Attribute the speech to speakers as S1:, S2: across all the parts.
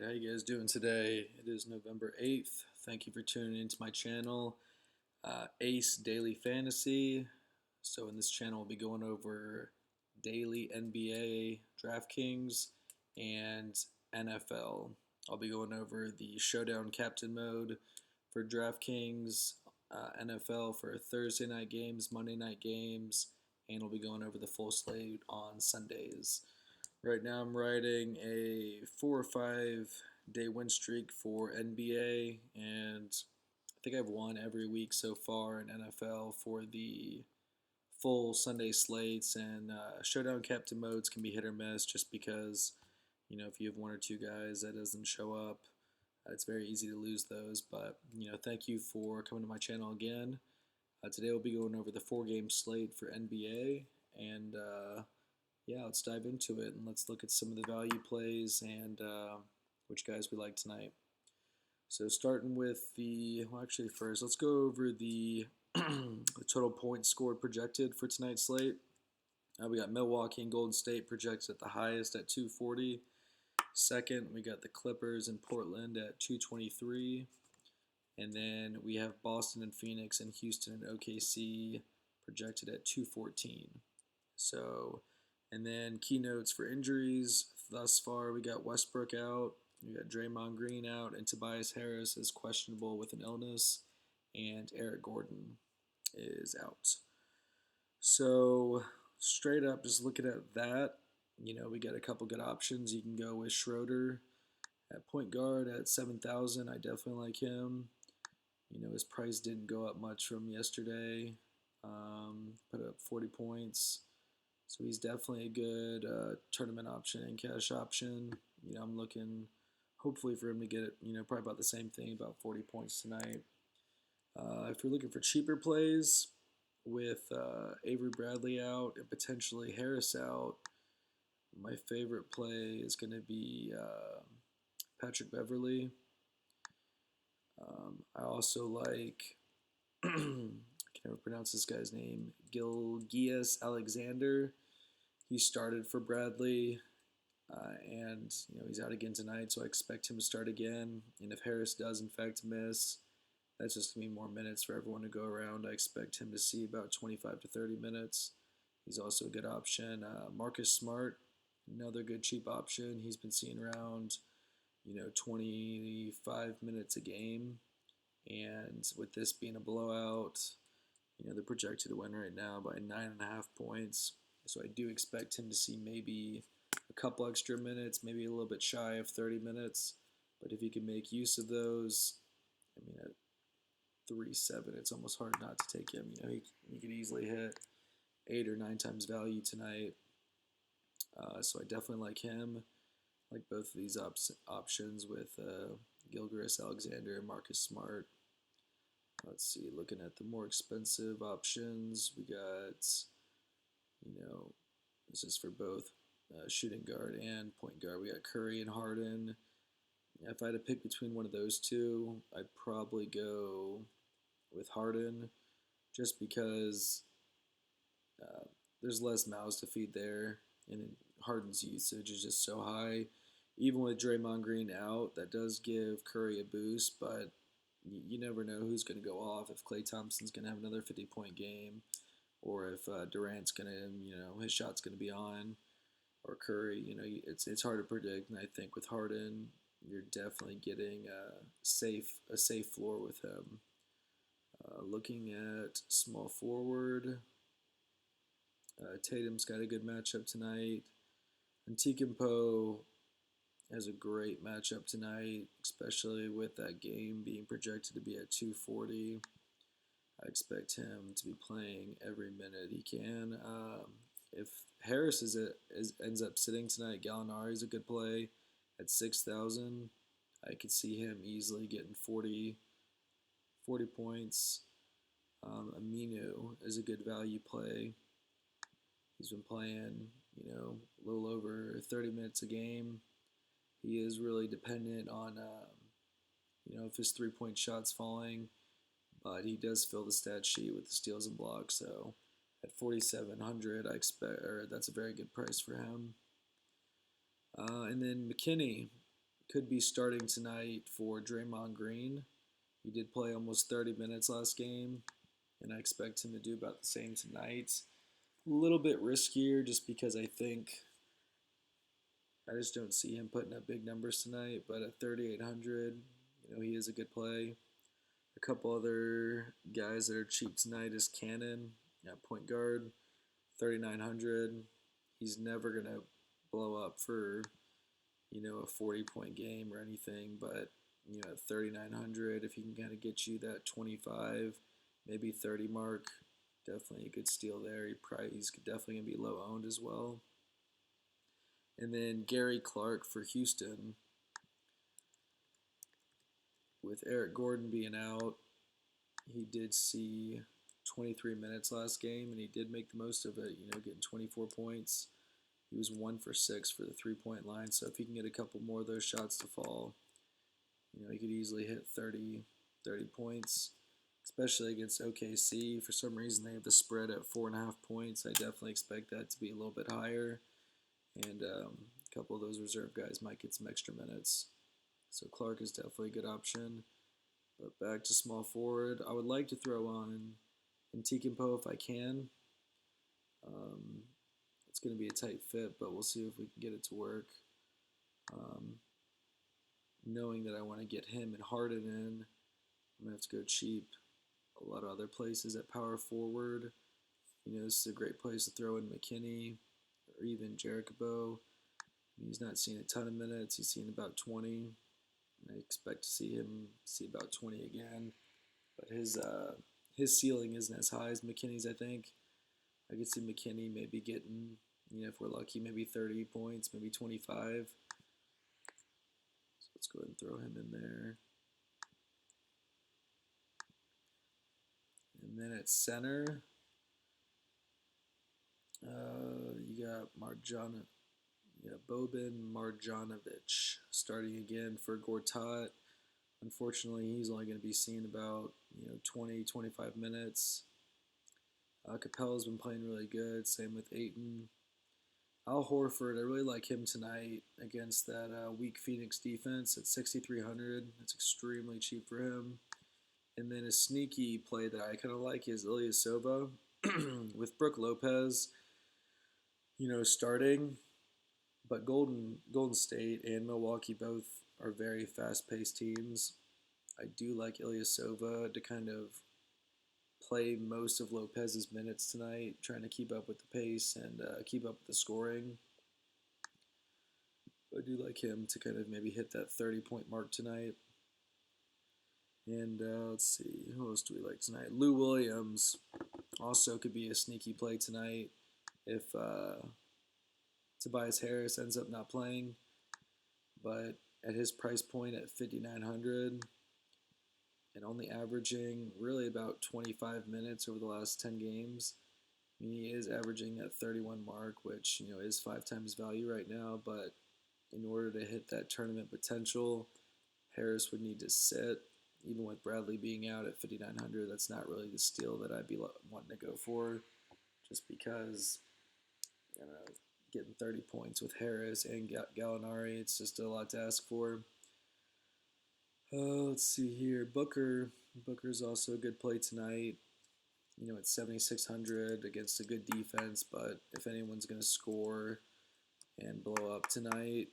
S1: How you guys doing today? It is November 8th. Thank you for tuning into my channel, Ace Daily Fantasy. So in this channel, we'll be going over daily NBA Draftkings and NFL. I'll be going over the Showdown Captain mode for Draftkings, NFL for Thursday night games, Monday night games, and we'll be going over the full slate on Sundays. Right now, I'm riding a 4 or 5 day win streak for NBA, and I think I've won every week so far in NFL for the full Sunday slates. And showdown captain modes can be hit or miss just because, if you have one or two guys that doesn't show up, it's very easy to lose those. But, thank you for coming to my channel again. Today we'll be going over the 4 game slate for NBA, and yeah, let's dive into it and let's look at some of the value plays and which guys we like tonight. So starting with actually first, let's go over the, the total points scored projected for tonight's slate. We got Milwaukee and Golden State projected at the highest at 240. Second, we got the Clippers and Portland at 223. And then we have Boston and Phoenix and Houston and OKC projected at 214. So, and then keynotes for injuries thus far, we got Westbrook out, we got Draymond Green out, and Tobias Harris is questionable with an illness, and Eric Gordon is out. So, straight up, just looking at that, we got a couple good options. You can go with Schroeder at point guard at 7,000. I definitely like him. His price didn't go up much from yesterday. Put up 40 points. So he's definitely a good tournament option and cash option. I'm looking hopefully for him to get, probably about the same thing, about 40 points tonight. If you're looking for cheaper plays with Avery Bradley out and potentially Harris out, my favorite play is going to be Patrick Beverly. I also like, I can never pronounce this guy's name, Gilgeous Alexander. He started for Bradley, and he's out again tonight, so I expect him to start again. And if Harris does in fact miss, that's just gonna be more minutes for everyone to go around. I expect him to see about 25 to 30 minutes. He's also a good option. Marcus Smart, another good cheap option. He's been seeing around 25 minutes a game, and with this being a blowout, they're projected to win right now by 9.5 points. So I do expect him to see maybe a couple extra minutes, maybe a little bit shy of 30 minutes. But if he can make use of those, at 3.7, it's almost hard not to take him. He could easily hit 8 or 9 times value tonight. So I definitely like him. Like both of these options with Gilgeous Alexander and Marcus Smart. Let's see, looking at the more expensive options, we got, this is for both shooting guard and point guard. We got Curry and Harden. If I had to pick between one of those two, I'd probably go with Harden just because there's less mouths to feed there, and Harden's usage is just so high. Even with Draymond Green out, that does give Curry a boost, but you never know who's going to go off. If Klay Thompson's going to have another 50-point game, or if Durant's going to, his shot's going to be on, or Curry, it's hard to predict. And I think with Harden, you're definitely getting a safe floor with him. Looking at small forward, Tatum's got a good matchup tonight. Antikumpo has a great matchup tonight, especially with that game being projected to be at 240. I expect him to be playing every minute he can. If Harris ends up sitting tonight, Gallinari's a good play at 6,000. I could see him easily getting 40 points. Aminu is a good value play. He's been playing, a little over 30 minutes a game. He is really dependent on, if his three-point shot's falling, but he does fill the stat sheet with the steals and blocks. So at 4,700, I expect, or that's a very good price for him. And then McKinney could be starting tonight for Draymond Green. He did play almost 30 minutes last game, and I expect him to do about the same tonight. A little bit riskier just because I just don't see him putting up big numbers tonight, but at 3,800, he is a good play. A couple other guys that are cheap tonight is Cannon at point guard, 3,900. He's never going to blow up for, a 40-point game or anything, but, at 3,900, if he can kind of get you that 25, maybe 30 mark, definitely a good steal there. He's definitely going to be low owned as well. And then Gary Clark for Houston. With Eric Gordon being out, he did see 23 minutes last game, and he did make the most of it, getting 24 points. He was 1 for 6 for the three-point line, so if he can get a couple more of those shots to fall, he could easily hit 30 points, especially against OKC. For some reason, they have the spread at 4.5 points. I definitely expect that to be a little bit higher, and a couple of those reserve guys might get some extra minutes. So Clark is definitely a good option. But back to small forward, I would like to throw on Ntikampo if I can. It's going to be a tight fit, but we'll see if we can get it to work. Knowing that I want to get him and Harden in, I'm going to have to go cheap. A lot of other places at power forward. This is a great place to throw in McKinney or even Jericho. He's not seeing a ton of minutes. He's seen about 20. I expect to see him see about 20 again. But his ceiling isn't as high as McKinney's, I think. I could see McKinney maybe getting, if we're lucky, maybe 30 points, maybe 25. So let's go ahead and throw him in there. And then at center, you got Boban Marjanovic starting again for Gortat. Unfortunately, he's only going to be seeing about 20, 25 minutes. Capella's been playing really good. Same with Ayton. Al Horford, I really like him tonight against that weak Phoenix defense at 6,300. That's extremely cheap for him. And then a sneaky play that I kind of like is Ilyasova with Brook Lopez, starting. But Golden State and Milwaukee both are very fast-paced teams. I do like Ilyasova to kind of play most of Lopez's minutes tonight, trying to keep up with the pace and keep up with the scoring. I do like him to kind of maybe hit that 30-point mark tonight. And let's see, who else do we like tonight? Lou Williams also could be a sneaky play tonight if Tobias Harris ends up not playing. But at his price point at 5,900 and only averaging really about 25 minutes over the last 10 games, he is averaging that 31 mark, which is 5 times value right now. But in order to hit that tournament potential, Harris would need to sit. Even with Bradley being out at 5,900, that's not really the steal that I'd be wanting to go for, just because getting 30 points with Harris and Gallinari, it's just a lot to ask for. Let's see here. Booker's also a good play tonight. At 7,600 against a good defense, but if anyone's going to score and blow up tonight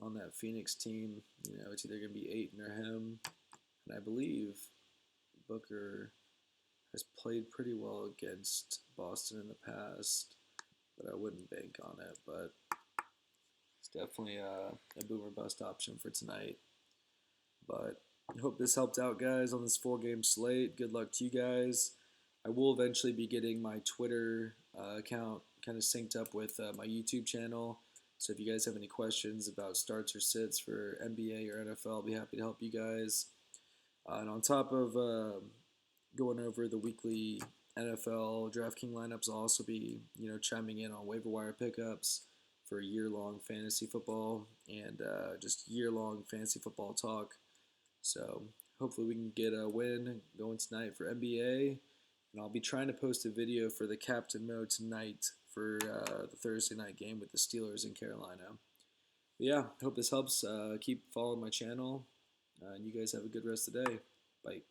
S1: on that Phoenix team, it's either going to be Ayton or him. And I believe Booker has played pretty well against Boston in the past, but I wouldn't bank on it. But it's definitely a boomer bust option for tonight. But I hope this helped out, guys, on this 4-game slate. Good luck to you guys. I will eventually be getting my Twitter account kind of synced up with my YouTube channel. So if you guys have any questions about starts or sits for NBA or NFL, I'll be happy to help you guys. And on top of going over the weekly NFL DraftKings lineups, I'll also be chiming in on waiver wire pickups for year-long fantasy football and just year-long fantasy football talk. So hopefully we can get a win going tonight for NBA. And I'll be trying to post a video for the captain mode tonight for the Thursday night game with the Steelers in Carolina. Yeah, hope this helps. Keep following my channel, and you guys have a good rest of the day. Bye.